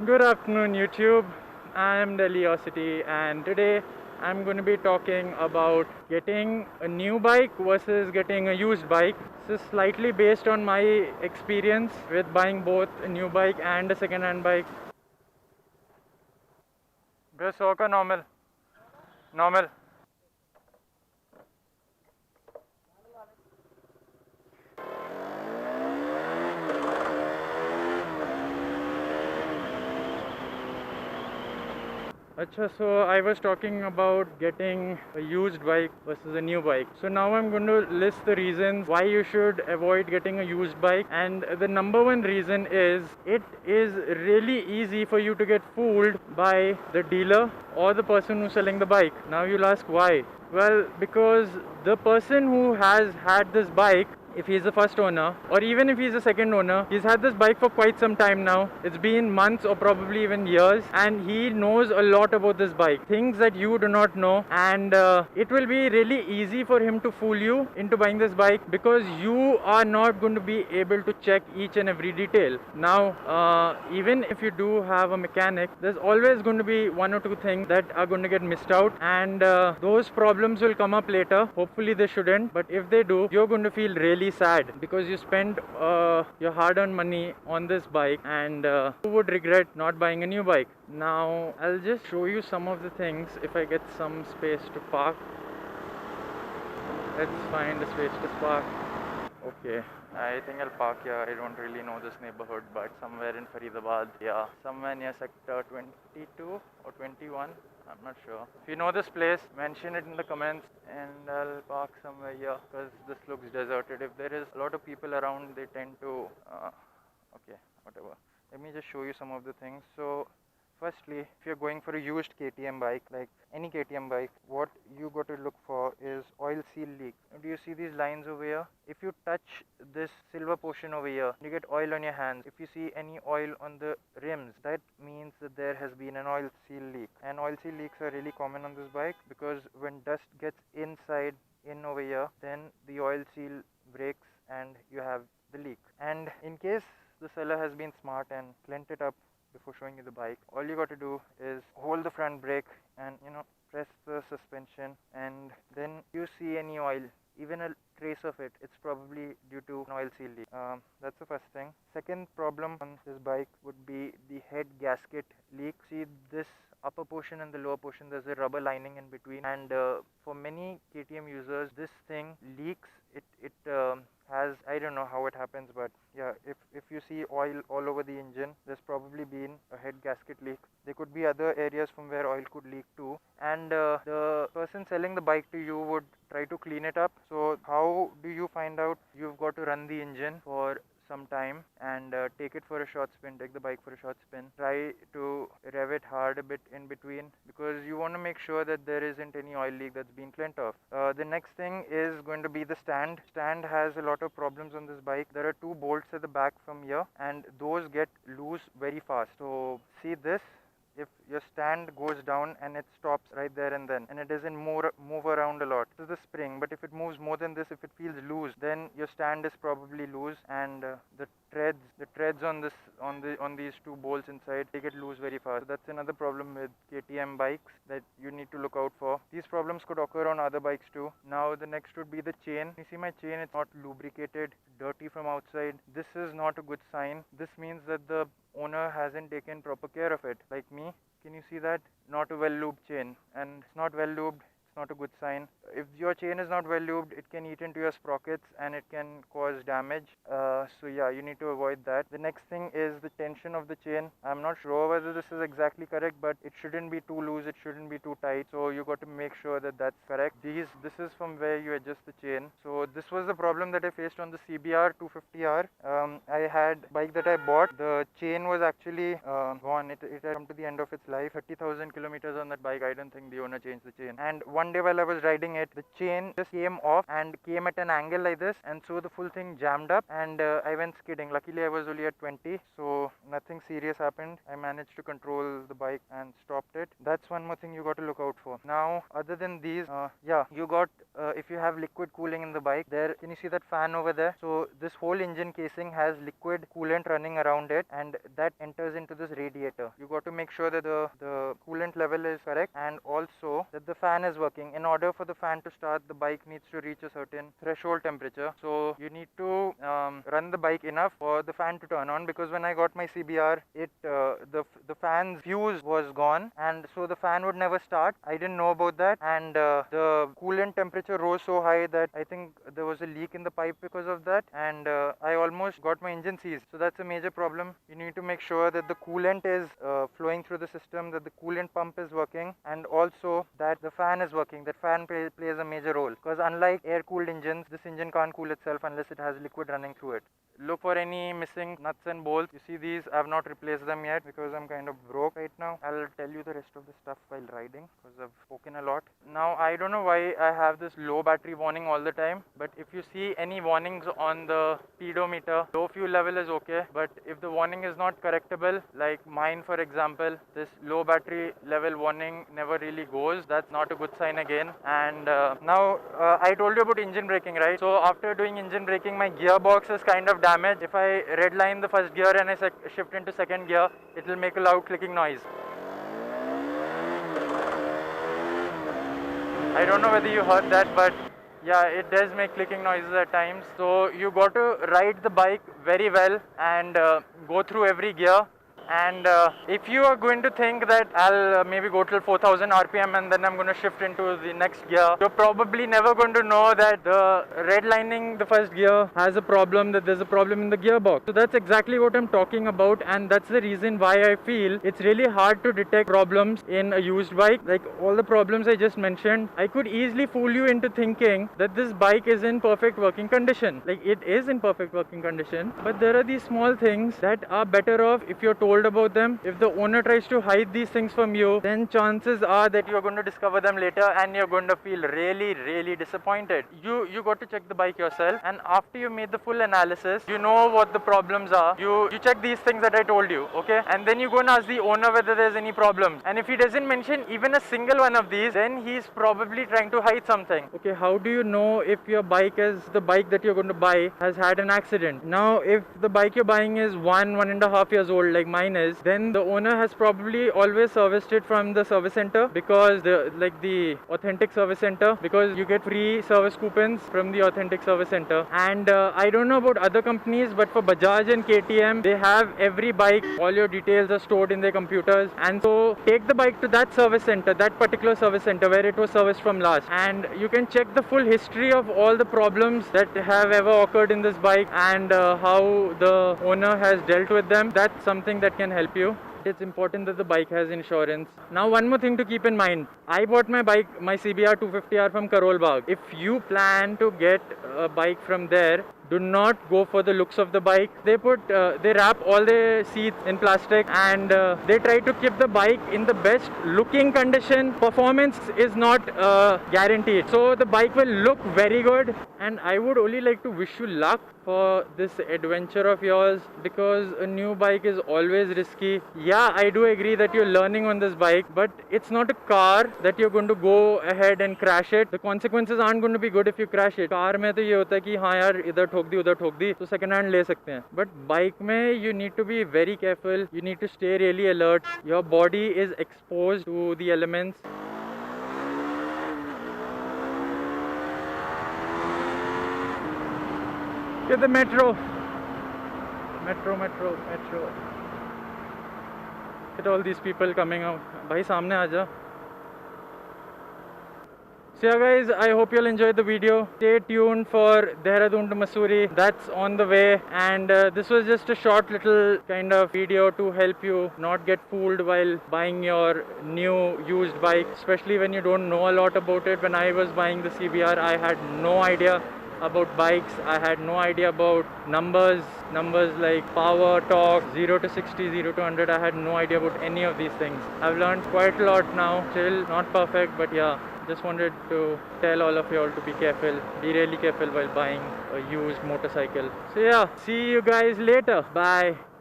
Good afternoon, YouTube. I'm Deliosity, and today I'm going to be talking about getting a new bike versus getting a used bike. This is slightly based on my experience with buying both a new bike and a second hand bike. Bro, सौ का normal. Normal. Acha, so I was talking about getting a used bike versus a new bike. So now I'm going to list the reasons why you should avoid getting a used bike. And the number one reason is it is really easy for you to get fooled by the dealer or the person who's selling the bike. Now you'll ask why. Well, because the person who has had this bike, if he's the first owner or even if he's a second owner, he's had this bike for quite some time now. It's been months or probably even years, and he knows a lot about this bike, things that you do not know. And it will be really easy for him to fool you into buying this bike because you are not going to be able to check each and every detail. Now even if you do have a mechanic, there's always going to be one or two things that are going to get missed out, and those problems will come up later. Hopefully they shouldn't, but if they do, you're going to feel really sad because you spent your hard-earned money on this bike, and you would regret not buying a new bike. Now I'll just show you some of the things if I get some space to park. Let's find a space to park. Okay, I think I'll park here. I don't really know this neighborhood, but somewhere in Faridabad, yeah, somewhere near sector 22 or 21. I'm not sure. If you know this place, mention it in the comments and I'll park somewhere here because this looks deserted. If there is a lot of people around, they tend to. Okay, whatever. Let me just show you some of the things. So, firstly, if you're going for a used KTM bike, like any KTM bike, what you got to look for is oil seal leak. Do you see these lines over here? If you touch this silver portion over here, you get oil on your hands. If you see any oil on the rims, that means that there has been an oil seal leak. And oil seal leaks are really common on this bike because when dust gets inside in over here, then the oil seal breaks and you have the leak. And in case the seller has been smart and cleaned it up before showing you the bike, all you got to do is hold the front brake and press the suspension, and then you see any oil, even a trace of it, it's probably due to an oil seal leak. That's the first thing. Second problem on this bike would be the head gasket leak. See this upper portion and the lower portion, there's a rubber lining in between, and for many KTM users this thing leaks. It has, I don't know how it happens, but yeah, if you see oil all over the engine, there's probably been a head gasket leak. There could be other areas from where oil could leak too, and the person selling the bike to you would try to clean it up. So how do you find out? You've got to run the engine for some time and take it for a short spin, take the bike for a short spin, try to rev it hard a bit in between because you want to make sure that there isn't any oil leak that's been cleaned off. The next thing is going to be the stand has a lot of problems on this bike. There are two bolts at the back from here and those get loose very fast. So see this, if your stand goes down and it stops right there and then, and it doesn't move around a lot, this is the spring, but if it moves more than this, if it feels loose, then your stand is probably loose, and the treads on these two bolts inside, they get loose very fast. So that's another problem with KTM bikes that you need to look out for. These problems could occur on other bikes too. Now the next would be the chain. You see my chain, it's not lubricated, dirty from outside. This is not a good sign. This means that the owner hasn't taken proper care of it. Like me, can you see that? Not a well lubed chain, and it's not well lubed, it's not a good sign. If your chain is not well lubed, it can eat into your sprockets and it can cause damage. So yeah, you need to avoid that. The next thing is the tension of the chain. I'm not sure whether this is exactly correct, but it shouldn't be too loose, it shouldn't be too tight, so you got to make sure that that's correct. This is from where you adjust the chain. So this was the problem that I faced on the CBR 250R. I had a bike that I bought, the chain was actually gone. It had come to the end of its life. 30,000 kilometers on that bike. I don't think the owner changed the chain. And one day while I was riding it, the chain just came off and came at an angle like this, and so the full thing jammed up, and I went skidding. Luckily I was only at 20, so nothing serious happened. I managed to control the bike and stopped it. That's one more thing you got to look out for. Now other than these, yeah, you got if you have liquid cooling in the bike, there, can you see that fan over there? So this whole engine casing has liquid coolant running around it, and that enters into this radiator. You got to make sure that the coolant level is correct, and also that the fan is working. In order for the fan to start, the bike needs to reach a certain threshold temperature, so you need to run the bike enough for the fan to turn on, because when I got my CBR, the fan's fuse was gone, and so the fan would never start. I didn't know about that, and the coolant temperature rose so high that I think there was a leak in the pipe because of that, and I almost got my engine seized. So that's a major problem. You need to make sure that the coolant is flowing through the system, that the coolant pump is working, and also that the fan is working. That fan plays a major role, because unlike air-cooled engines, this engine can't cool itself unless it has liquid running through it. Look for any missing nuts and bolts. You see these, I have not replaced them yet because I'm kind of broke right now. I'll tell you the rest of the stuff while riding because I've spoken a lot. Now I don't know why I have this low battery warning all the time, but if you see any warnings on the speedometer, low fuel level is okay, but if the warning is not correctable, like mine for example, this low battery level warning never really goes, that's not a good sign again. And now I told you about engine braking, right? So after doing engine braking, my gearbox is kind of damaged. If I redline the first gear and I shift into second gear, it will make a loud clicking noise. I don't know whether you heard that, but yeah, it does make clicking noises at times. So you got to ride the bike very well and go through every gear. And if you are going to think that I'll maybe go till 4000 RPM and then I'm going to shift into the next gear, you're probably never going to know that the redlining the first gear has a problem, that there's a problem in the gearbox. So that's exactly what I'm talking about, and that's the reason why I feel it's really hard to detect problems in a used bike. Like all the problems I just mentioned, I could easily fool you into thinking that this bike is in perfect working condition. Like it is in perfect working condition, but there are these small things that are better off if you're told about them. If the owner tries to hide these things from you, then chances are that you're going to discover them later and you're going to feel really disappointed. You got to check the bike yourself, and after you made the full analysis, you know what the problems are. You check these things that I told you, okay? And then you go and ask the owner whether there's any problems. And if he doesn't mention even a single one of these, then he's probably trying to hide something. Okay, how do you know if your bike the bike that you're going to buy has had an accident? Now, if the bike you're buying is 1.5 years old, like mine is, then the owner has probably always serviced it from the service center, because the authentic service center, because you get free service coupons from the authentic service center. And I don't know about other companies, but for Bajaj and KTM, they have every bike, all your details are stored in their computers, and so take the bike to that service center, that particular service center where it was serviced from last, and you can check the full history of all the problems that have ever occurred in this bike and how the owner has dealt with them. That's something that can help you. It's important that the bike has insurance. Now, one more thing to keep in mind. I bought my bike, my CBR 250R from Karol Bagh. If you plan to get a bike from there, do not go for the looks of the bike. They wrap all the seats in plastic, and they try to keep the bike in the best looking condition. Performance is not guaranteed. So the bike will look very good, and I would only like to wish you luck for this adventure of yours, because a new bike is always risky. Yeah, I do agree that you're learning on this bike, but it's not a car that you're going to go ahead and crash it. The consequences aren't going to be good if you crash it. Car में तो ये होता है कि हाँ यार इधर ठोक दी उधर ठोक दी तो second hand ले सकते हैं, but bike में you need to be very careful. You need to stay really alert. Your body is exposed to the elements. Get the metro. Look at all these people coming out. Bhai, सामने आ जा. So yeah guys, I hope you'll enjoy the video. Stay tuned for Dehradun to Mussoorie. That's on the way, and this was just a short little kind of video to help you not get fooled while buying your new used bike, especially when you don't know a lot about it. When I was buying the CBR, I had no idea about bikes. I had no idea about numbers like power, torque, 0 to 60, 0 to 100. I had no idea about any of these things. I've learned quite a lot now. Still not perfect, but yeah, Just wanted to tell all of you all to be careful, be really careful while buying a used motorcycle. So yeah, see you guys later. Bye.